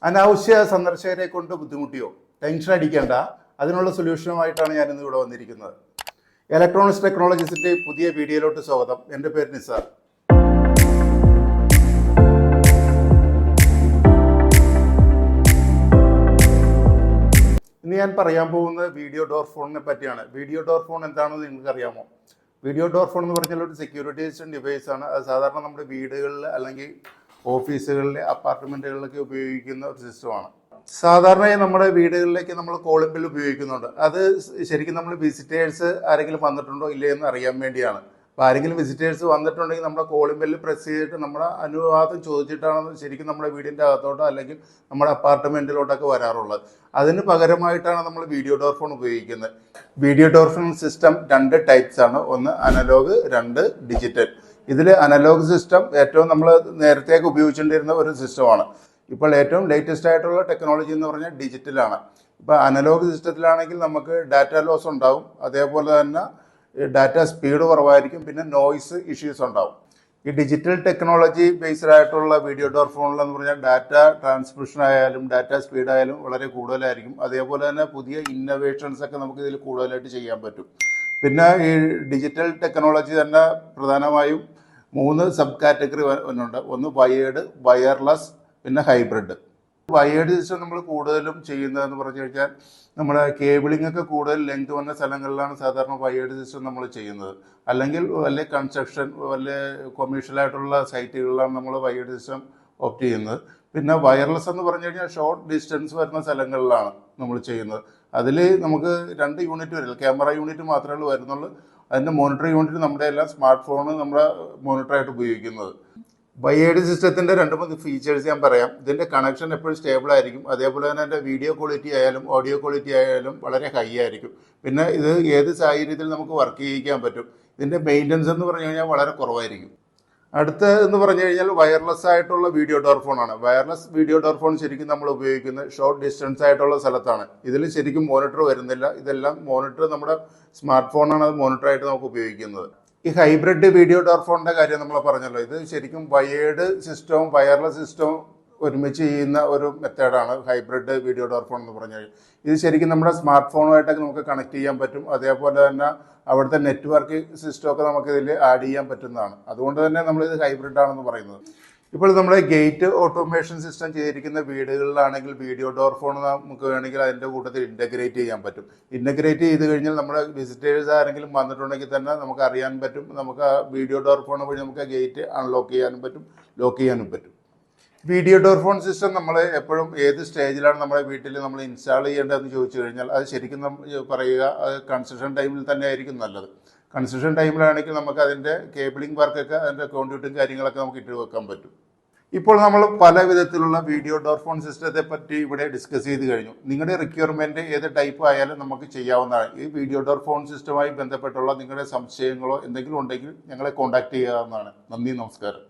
അനാവശ്യ സന്ദർശകരെ കൊണ്ട് ബുദ്ധിമുട്ടിയോ? ടെൻഷൻ അടിക്കേണ്ട, അതിനുള്ള സൊല്യൂഷനുമായിട്ടാണ് ഞാൻ ഇന്ന് ഇവിടെ വന്നിരിക്കുന്നത്. ഇലക്ട്രോണിക്സ് ടെക്നോളജീസിൻ്റെ പുതിയ വീഡിയോയിലോട്ട് സ്വാഗതം. എൻ്റെ പേര് നിസാർ. ഇന്ന് ഞാൻ പറയാൻ പോകുന്നത് വീഡിയോ ഡോർ ഫോണിനെ പറ്റിയാണ്. വീഡിയോ ഡോർ ഫോൺ എന്താണെന്ന് നിങ്ങൾക്ക് അറിയാമോ? വീഡിയോ ഡോർ ഫോൺ എന്ന് പറഞ്ഞാൽ ഒരു സെക്യൂരിറ്റി ഡിവൈസ് ആണ്. അത് സാധാരണ നമ്മുടെ വീടുകളിൽ അല്ലെങ്കിൽ ഓഫീസുകളിലെ അപ്പാർട്ട്മെൻറ്റുകളിലൊക്കെ ഉപയോഗിക്കുന്ന ഒരു സിസ്റ്റമാണ്. സാധാരണയായി നമ്മുടെ വീടുകളിലേക്ക് നമ്മൾ കോളിംഗ് ബെൽ ഉപയോഗിക്കുന്നുണ്ട്. അത് ശരിക്കും നമ്മൾ വിസിറ്റേഴ്സ് ആരെങ്കിലും വന്നിട്ടുണ്ടോ ഇല്ലേ എന്ന് അറിയാൻ വേണ്ടിയാണ്. അപ്പോൾ ആരെങ്കിലും വിസിറ്റേഴ്സ് വന്നിട്ടുണ്ടെങ്കിൽ നമ്മുടെ കോളിംഗ് ബെല്ല് പ്രസ് ചെയ്തിട്ട് നമ്മുടെ അനുവാദം ചോദിച്ചിട്ടാണ് ശരിക്കും നമ്മുടെ വീടിൻ്റെ അകത്തോട്ടോ അല്ലെങ്കിൽ നമ്മുടെ അപ്പാർട്ട്മെൻറ്റിലോട്ടൊക്കെ വരാറുള്ളത്. അതിന് പകരമായിട്ടാണ് നമ്മൾ വീഡിയോ ഡോർ ഫോൺ ഉപയോഗിക്കുന്നത്. Video door phone system 2 types ആണ്. ഒന്ന് അനലോഗ്, 2 ഡിജിറ്റൽ. ഇതിൽ അനലോഗ് സിസ്റ്റം ഏറ്റവും നമ്മൾ നേരത്തേക്ക് ഉപയോഗിച്ചുകൊണ്ടിരുന്ന ഒരു സിസ്റ്റമാണ്. ഇപ്പോൾ ഏറ്റവും ലേറ്റസ്റ്റ് ആയിട്ടുള്ള ടെക്നോളജി എന്ന് പറഞ്ഞാൽ ഡിജിറ്റലാണ്. ഇപ്പോൾ അനലോഗ് സിസ്റ്റത്തിലാണെങ്കിൽ നമുക്ക് ഡാറ്റ ലോസ് ഉണ്ടാവും, അതേപോലെ തന്നെ ഡാറ്റ സ്പീഡ് കുറവായിരിക്കും, പിന്നെ നോയ്സ് ഇഷ്യൂസ് ഉണ്ടാവും. ഈ ഡിജിറ്റൽ ടെക്നോളജി ബേസ്ഡ് ആയിട്ടുള്ള വീഡിയോ ഡോർ ഫോണിലെന്ന് പറഞ്ഞാൽ ഡാറ്റ ട്രാൻസ്മിഷൻ ആയാലും ഡാറ്റ സ്പീഡ് ആയാലും വളരെ കൂടുതലായിരിക്കും. അതേപോലെ തന്നെ പുതിയ ഇന്നോവേഷൻസ് ഒക്കെ നമുക്ക് ഇതിൽ കൂടുതലായിട്ട് ചെയ്യാൻ പറ്റും. പിന്നെ ഈ ഡിജിറ്റൽ ടെക്നോളജി തന്നെ പ്രധാനമായും 3 സബ് കാറ്റഗറി ഉണ്ട്. ഒന്ന് വയേർഡ്, വയർലെസ്, പിന്നെ ഹൈബ്രിഡ്. വയേർഡ് സിസ്റ്റം നമ്മൾ കൂടുതലും ചെയ്യുന്നതെന്ന് പറഞ്ഞു കഴിഞ്ഞാൽ നമ്മുടെ കേബിളിംഗ് ഒക്കെ കൂടുതൽ ലെങ്ത് വന്ന സ്ഥലങ്ങളിലാണ് സാധാരണ വയേർഡ് സിസ്റ്റം നമ്മൾ ചെയ്യുന്നത്. അല്ലെങ്കിൽ വലിയ കൺസ്ട്രക്ഷൻ, വലിയ കൊമേഴ്ഷ്യലായിട്ടുള്ള സൈറ്റുകളിലാണ് നമ്മൾ വയേർഡ് സിസ്റ്റം ഓപ്റ്റ് ചെയ്യുന്നത്. പിന്നെ വയർലെസ് എന്ന് പറഞ്ഞു കഴിഞ്ഞാൽ ഷോർട്ട് ഡിസ്റ്റൻസ് വരുന്ന സ്ഥലങ്ങളിലാണ് നമ്മൾ ചെയ്യുന്നത്. അതിൽ നമുക്ക് 2 യൂണിറ്റ് വരില്ല, ക്യാമറ യൂണിറ്റ് മാത്രമേ വരുന്നുള്ളൂ. അതിൻ്റെ മോണിറ്റർ യൂണിറ്റ് നമ്മുടെ എല്ലാം സ്മാർട്ട് ഫോണ് നമ്മുടെ മോണിറ്ററായിട്ട് ഉപയോഗിക്കുന്നത്. വയേർഡ് സിസ്റ്റത്തിൻ്റെ 2-3 ഫീച്ചേഴ്സ് ഞാൻ പറയാം. ഇതിൻ്റെ കണക്ഷൻ എപ്പോഴും സ്റ്റേബിൾ ആയിരിക്കും. അതേപോലെ തന്നെ എൻ്റെ വീഡിയോ ക്വാളിറ്റി ആയാലും ഓഡിയോ ക്വാളിറ്റി ആയാലും വളരെ ഹൈ ആയിരിക്കും. പിന്നെ ഇത് ഏത് സാഹചര്യത്തിൽ നമുക്ക് വർക്ക് ചെയ്യിക്കാൻ പറ്റും. ഇതിൻ്റെ മെയിൻ്റനൻസ് എന്ന് പറഞ്ഞു കഴിഞ്ഞാൽ വളരെ കുറവായിരിക്കും. അടുത്ത എന്ന് പറഞ്ഞു കഴിഞ്ഞാൽ വയർലെസ് ആയിട്ടുള്ള വീഡിയോ ഡോർ ഫോണാണ്. വയർലെസ് വീഡിയോ ഡോർ ഫോൺ ശരിക്കും നമ്മൾ ഉപയോഗിക്കുന്നത് ഷോർട്ട് ഡിസ്റ്റൻസ് ആയിട്ടുള്ള സ്ഥലത്താണ്. ഇതിൽ ശരിക്കും മോണിറ്റർ വരുന്നില്ല. ഇതെല്ലാം മോണിറ്റർ നമ്മുടെ സ്മാർട്ട് ഫോണാണ് അത് മോണിറ്ററായിട്ട് നമുക്ക് ഉപയോഗിക്കുന്നത്. ഈ ഹൈബ്രിഡ് വീഡിയോ ഡോർ ഫോണിൻ്റെ കാര്യം നമ്മൾ പറഞ്ഞല്ലോ. ഇത് ശരിക്കും വയേർഡ് സിസ്റ്റവും വയർലെസ് സിസ്റ്റവും ഒരുമിച്ച് ചെയ്യുന്ന ഒരു മെത്തേഡാണ് ഹൈബ്രിഡ് വീഡിയോ ഡോർ ഫോൺ എന്ന് പറഞ്ഞാൽ. ഇത് ശരിക്കും നമ്മുടെ സ്മാർട്ട് ഫോണുമായിട്ടൊക്കെ നമുക്ക് കണക്ട് ചെയ്യാൻ പറ്റും. അതേപോലെ തന്നെ അവിടുത്തെ നെറ്റ്വർക്ക് സിസ്റ്റമൊക്കെ നമുക്ക് ഇതിൽ ആഡ് ചെയ്യാൻ പറ്റുന്നതാണ്. അതുകൊണ്ട് തന്നെ നമ്മളിത് ഹൈബ്രിഡ് ആണെന്ന് പറയുന്നത്. ഇപ്പോൾ നമ്മുടെ ഗേറ്റ് ഓട്ടോമേഷൻ സിസ്റ്റം ചെയ്തിരിക്കുന്ന വീടുകളിലാണെങ്കിൽ വീഡിയോ ഡോർ ഫോൺ നമുക്ക് വേണമെങ്കിൽ അതിൻ്റെ കൂട്ടത്തിൽ ഇൻ്റഗ്രേറ്റ് ചെയ്യാൻ പറ്റും. ഇൻ്റഗ്രേറ്റ് ചെയ്ത് കഴിഞ്ഞാൽ നമ്മുടെ വിസിറ്റേഴ്സ് ആരെങ്കിലും വന്നിട്ടുണ്ടെങ്കിൽ തന്നെ നമുക്ക് അറിയാൻ പറ്റും. നമുക്ക് ആ വീഡിയോ ഡോർ ഫോൺ വഴി നമുക്ക് ഗേറ്റ് അൺലോക്ക് ചെയ്യാനും പറ്റും, ലോക്ക് ചെയ്യാനും പറ്റും. വീഡിയോ ഡോർ ഫോൺ സിസ്റ്റം നമ്മൾ എപ്പോഴും ഏത് സ്റ്റേജിലാണ് നമ്മുടെ വീട്ടിൽ നമ്മൾ ഇൻസ്റ്റാൾ ചെയ്യേണ്ടതെന്ന് ചോദിച്ചു കഴിഞ്ഞാൽ അത് ശരിക്കും പറയുക അത് കൺസ്ട്രക്ഷൻ ടൈമിൽ തന്നെ ആയിരിക്കും നല്ലത്. കൺസ്ട്രക്ഷൻ ടൈമിലാണെങ്കിൽ നമുക്ക് അതിൻ്റെ കേബിളിംഗ് വർക്കൊക്കെ അതിൻ്റെ കോൺഡ്യൂട്ടും കാര്യങ്ങളൊക്കെ നമുക്ക് ഇട്ട് വെക്കാൻ പറ്റും. ഇപ്പോൾ നമ്മൾ പല വിധത്തിലുള്ള വീഡിയോ ഡോർ ഫോൺ സിസ്റ്റത്തെ പറ്റി ഇവിടെ ഡിസ്കസ് ചെയ്ത് കഴിഞ്ഞു. നിങ്ങളുടെ റിക്വയർമെൻറ്റ് ഏത് ടൈപ്പ് ആയാലും നമുക്ക് ചെയ്യാവുന്നതാണ്. ഈ വീഡിയോ ഡോർ ഫോൺ സിസ്റ്റവുമായി ബന്ധപ്പെട്ടുള്ള നിങ്ങളുടെ സംശയങ്ങളോ എന്തെങ്കിലും ഉണ്ടെങ്കിൽ ഞങ്ങളെ കോൺടാക്ട് ചെയ്യാവുന്നതാണ്. നന്ദി, നമസ്കാരം.